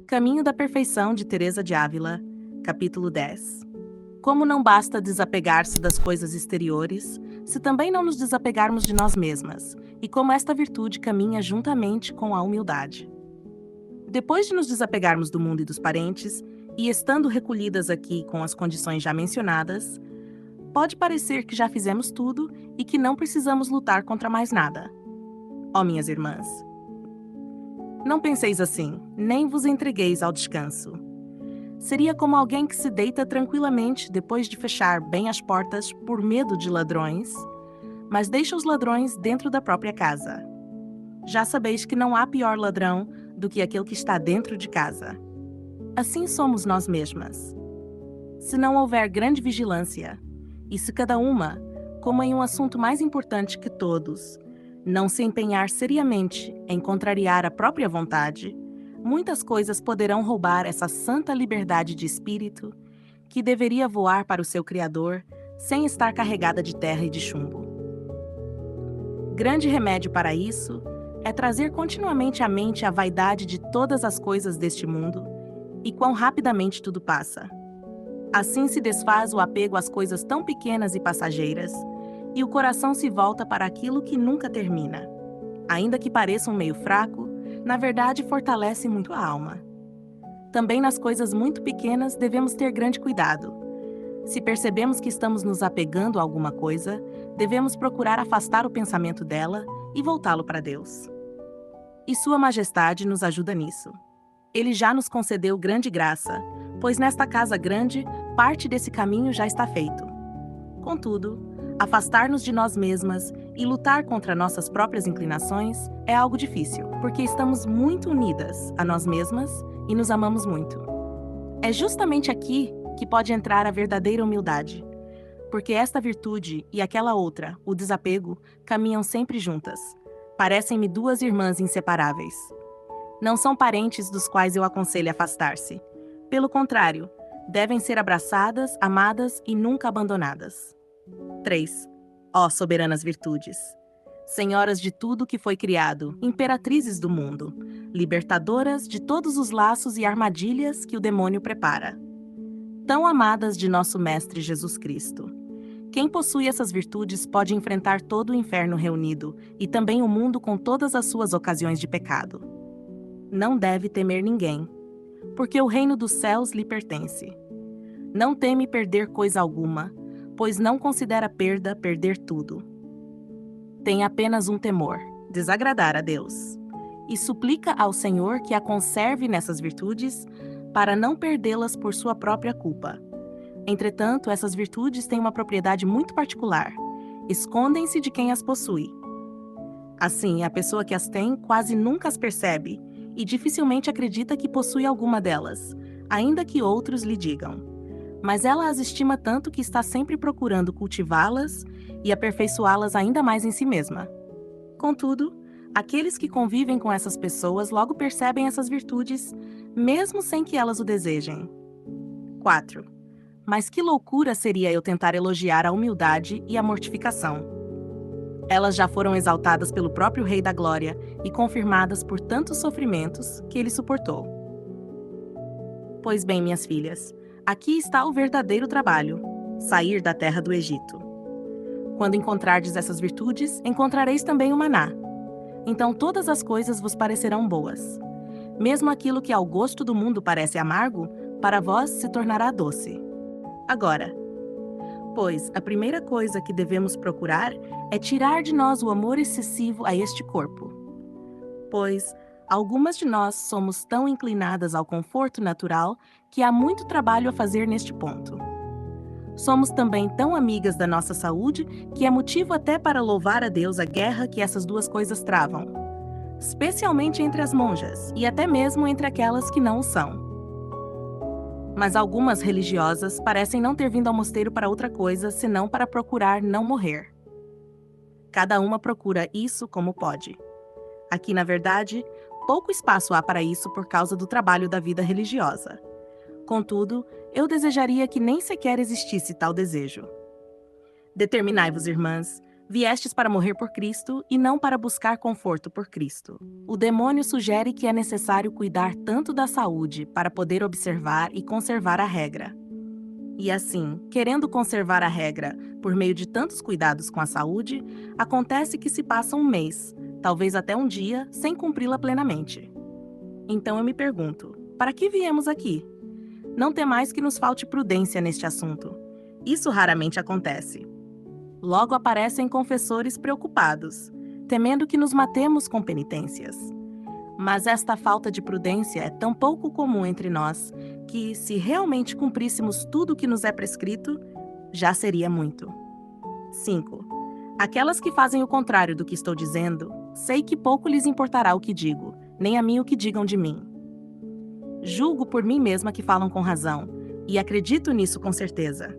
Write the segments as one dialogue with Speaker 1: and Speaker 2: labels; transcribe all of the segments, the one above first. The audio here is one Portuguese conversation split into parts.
Speaker 1: Caminho da Perfeição de Teresa de Ávila, capítulo 10. Como não basta desapegar-se das coisas exteriores, se também não nos desapegarmos de nós mesmas, e como esta virtude caminha juntamente com a humildade. Depois de nos desapegarmos do mundo e dos parentes, e estando recolhidas aqui com as condições já mencionadas, pode parecer que já fizemos tudo e que não precisamos lutar contra mais nada. Ó minhas irmãs, não penseis assim, nem vos entregueis ao descanso. Seria como alguém que se deita tranquilamente depois de fechar bem as portas por medo de ladrões, mas deixa os ladrões dentro da própria casa. Já sabeis que não há pior ladrão do que aquele que está dentro de casa. Assim somos nós mesmas. Se não houver grande vigilância, e se cada uma, como em um assunto mais importante que todos, não se empenhar seriamente em contrariar a própria vontade, muitas coisas poderão roubar essa santa liberdade de espírito que deveria voar para o seu Criador sem estar carregada de terra e de chumbo. Grande remédio para isso é trazer continuamente à mente a vaidade de todas as coisas deste mundo e quão rapidamente tudo passa. Assim se desfaz o apego às coisas tão pequenas e passageiras, e o coração se volta para aquilo que nunca termina. Ainda que pareça um meio fraco, na verdade fortalece muito a alma. Também nas coisas muito pequenas devemos ter grande cuidado. Se percebemos que estamos nos apegando a alguma coisa, devemos procurar afastar o pensamento dela e voltá-lo para Deus. E Sua Majestade nos ajuda nisso. Ele já nos concedeu grande graça, pois nesta casa grande, parte desse caminho já está feito. Contudo, afastar-nos de nós mesmas e lutar contra nossas próprias inclinações é algo difícil, porque estamos muito unidas a nós mesmas e nos amamos muito. É justamente aqui que pode entrar a verdadeira humildade, porque esta virtude e aquela outra, o desapego, caminham sempre juntas. Parecem-me duas irmãs inseparáveis. Não são parentes dos quais eu aconselho afastar-se. Pelo contrário, devem ser abraçadas, amadas e nunca abandonadas. 3. Ó soberanas virtudes! Senhoras de tudo que foi criado, imperatrizes do mundo, libertadoras de todos os laços e armadilhas que o demônio prepara. Tão amadas de nosso Mestre Jesus Cristo. Quem possui essas virtudes pode enfrentar todo o inferno reunido e também o mundo com todas as suas ocasiões de pecado. Não deve temer ninguém, porque o reino dos céus lhe pertence. Não teme perder coisa alguma, pois não considera perda perder tudo. Tem apenas um temor, desagradar a Deus, e suplica ao Senhor que a conserve nessas virtudes para não perdê-las por sua própria culpa. Entretanto, essas virtudes têm uma propriedade muito particular: escondem-se de quem as possui. Assim, a pessoa que as tem quase nunca as percebe e dificilmente acredita que possui alguma delas, ainda que outros lhe digam. Mas ela as estima tanto que está sempre procurando cultivá-las e aperfeiçoá-las ainda mais em si mesma. Contudo, aqueles que convivem com essas pessoas logo percebem essas virtudes, mesmo sem que elas o desejem. 4. Mas que loucura seria eu tentar elogiar a humildade e a mortificação. Elas já foram exaltadas pelo próprio Rei da Glória e confirmadas por tantos sofrimentos que ele suportou. Pois bem, minhas filhas, aqui está o verdadeiro trabalho: sair da terra do Egito. Quando encontrardes essas virtudes, encontrareis também o maná. Então todas as coisas vos parecerão boas. Mesmo aquilo que ao gosto do mundo parece amargo, para vós se tornará doce. Agora, pois a primeira coisa que devemos procurar é tirar de nós o amor excessivo a este corpo. Pois algumas de nós somos tão inclinadas ao conforto natural que há muito trabalho a fazer neste ponto. Somos também tão amigas da nossa saúde que é motivo até para louvar a Deus a guerra que essas duas coisas travam, especialmente entre as monjas e até mesmo entre aquelas que não o são. Mas algumas religiosas parecem não ter vindo ao mosteiro para outra coisa senão para procurar não morrer. Cada uma procura isso como pode. Aqui, na verdade, pouco espaço há para isso por causa do trabalho da vida religiosa. Contudo, eu desejaria que nem sequer existisse tal desejo. Determinai-vos, irmãs, Viestes para morrer por Cristo e não para buscar conforto por Cristo. O demônio sugere que é necessário cuidar tanto da saúde para poder observar e conservar a regra. E assim, querendo conservar a regra por meio de tantos cuidados com a saúde, acontece que se passa um mês, talvez até um dia, sem cumpri-la plenamente. Então eu me pergunto, para que viemos aqui? Não temais que nos falte prudência neste assunto. Isso raramente acontece. Logo aparecem confessores preocupados, temendo que nos matemos com penitências. Mas esta falta de prudência é tão pouco comum entre nós que, se realmente cumpríssemos tudo o que nos é prescrito, já seria muito. 5. Aquelas que fazem o contrário do que estou dizendo, sei que pouco lhes importará o que digo, nem a mim o que digam de mim. Julgo por mim mesma que falam com razão, e acredito nisso com certeza.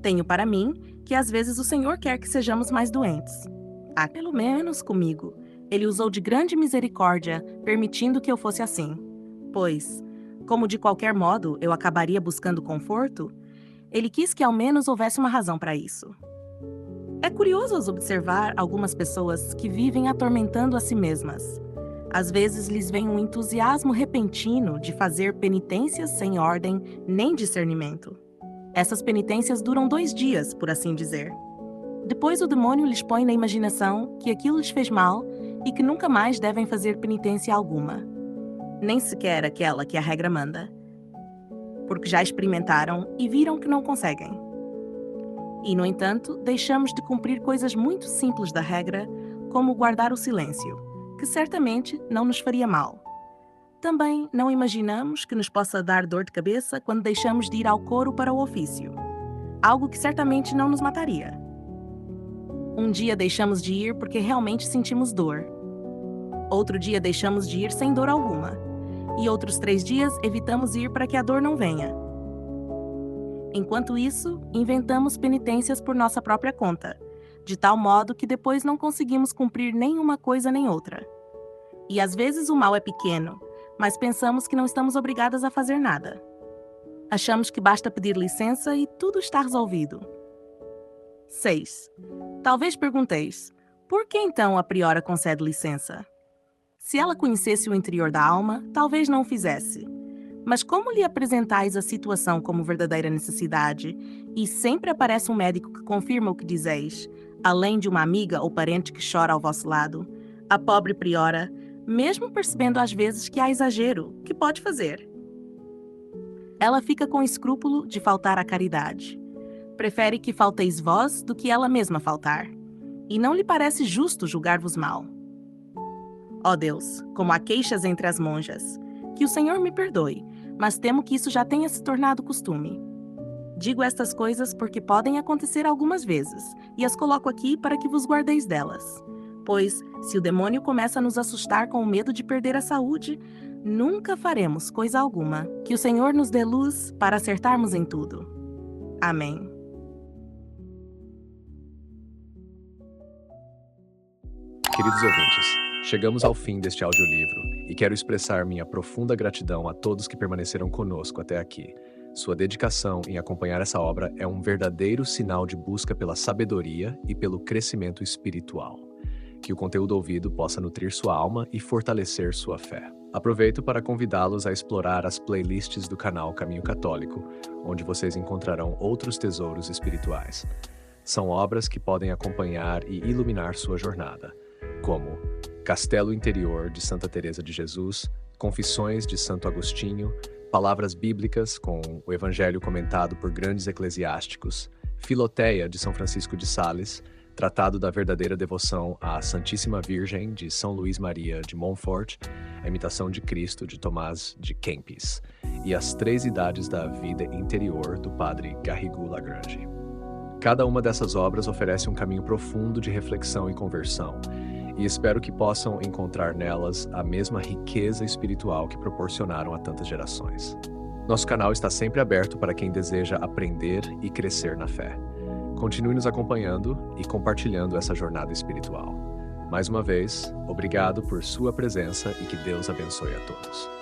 Speaker 1: Tenho para mim que às vezes o Senhor quer que sejamos mais doentes. Pelo menos comigo. Ele usou de grande misericórdia, permitindo que eu fosse assim. Pois, como de qualquer modo eu acabaria buscando conforto, ele quis que ao menos houvesse uma razão para isso. É curioso observar algumas pessoas que vivem atormentando a si mesmas. Às vezes lhes vem um entusiasmo repentino de fazer penitências sem ordem nem discernimento. Essas penitências duram 2 dias, por assim dizer. Depois o demônio lhes põe na imaginação que aquilo lhes fez mal e que nunca mais devem fazer penitência alguma. Nem sequer aquela que a regra manda. Porque já experimentaram e viram que não conseguem. E, no entanto, deixamos de cumprir coisas muito simples da regra, como guardar o silêncio, que certamente não nos faria mal. Também não imaginamos que nos possa dar dor de cabeça quando deixamos de ir ao coro para o ofício, algo que certamente não nos mataria. Um dia deixamos de ir porque realmente sentimos dor. Outro dia deixamos de ir sem dor alguma. E outros 3 dias evitamos ir para que a dor não venha. Enquanto isso, inventamos penitências por nossa própria conta, de tal modo que depois não conseguimos cumprir nem uma coisa nem outra. E às vezes o mal é pequeno, mas pensamos que não estamos obrigadas a fazer nada. Achamos que basta pedir licença e tudo está resolvido. 6. Talvez pergunteis, por que então a priora concede licença? Se ela conhecesse o interior da alma, talvez não o fizesse. Mas como lhe apresentais a situação como verdadeira necessidade, e sempre aparece um médico que confirma o que dizeis, além de uma amiga ou parente que chora ao vosso lado, a pobre priora, mesmo percebendo às vezes que há exagero, que pode fazer? Ela fica com escrúpulo de faltar à caridade. Prefere que falteis vós do que ela mesma faltar. E não lhe parece justo julgar-vos mal. Ó Deus, como há queixas entre as monjas, que o Senhor me perdoe, mas temo que isso já tenha se tornado costume. Digo estas coisas porque podem acontecer algumas vezes, e as coloco aqui para que vos guardeis delas. Pois, se o demônio começa a nos assustar com o medo de perder a saúde, nunca faremos coisa alguma. Que o Senhor nos dê luz para acertarmos em tudo. Amém.
Speaker 2: Queridos ouvintes, chegamos ao fim deste audiolivro e quero expressar minha profunda gratidão a todos que permaneceram conosco até aqui. Sua dedicação em acompanhar essa obra é um verdadeiro sinal de busca pela sabedoria e pelo crescimento espiritual. Que o conteúdo ouvido possa nutrir sua alma e fortalecer sua fé. Aproveito para convidá-los a explorar as playlists do canal Caminho Católico, onde vocês encontrarão outros tesouros espirituais. São obras que podem acompanhar e iluminar sua jornada, como Castelo Interior de Santa Teresa de Jesus, Confissões de Santo Agostinho, Palavras Bíblicas com o Evangelho comentado por grandes eclesiásticos, Filoteia de São Francisco de Sales, Tratado da Verdadeira Devoção à Santíssima Virgem de São Luís Maria de Montfort, A Imitação de Cristo de Tomás de Kempis e As 3 Idades da Vida Interior do Padre Garrigou Lagrange. Cada uma dessas obras oferece um caminho profundo de reflexão e conversão, e espero que possam encontrar nelas a mesma riqueza espiritual que proporcionaram a tantas gerações. Nosso canal está sempre aberto para quem deseja aprender e crescer na fé. Continue nos acompanhando e compartilhando essa jornada espiritual. Mais uma vez, obrigado por sua presença e que Deus abençoe a todos.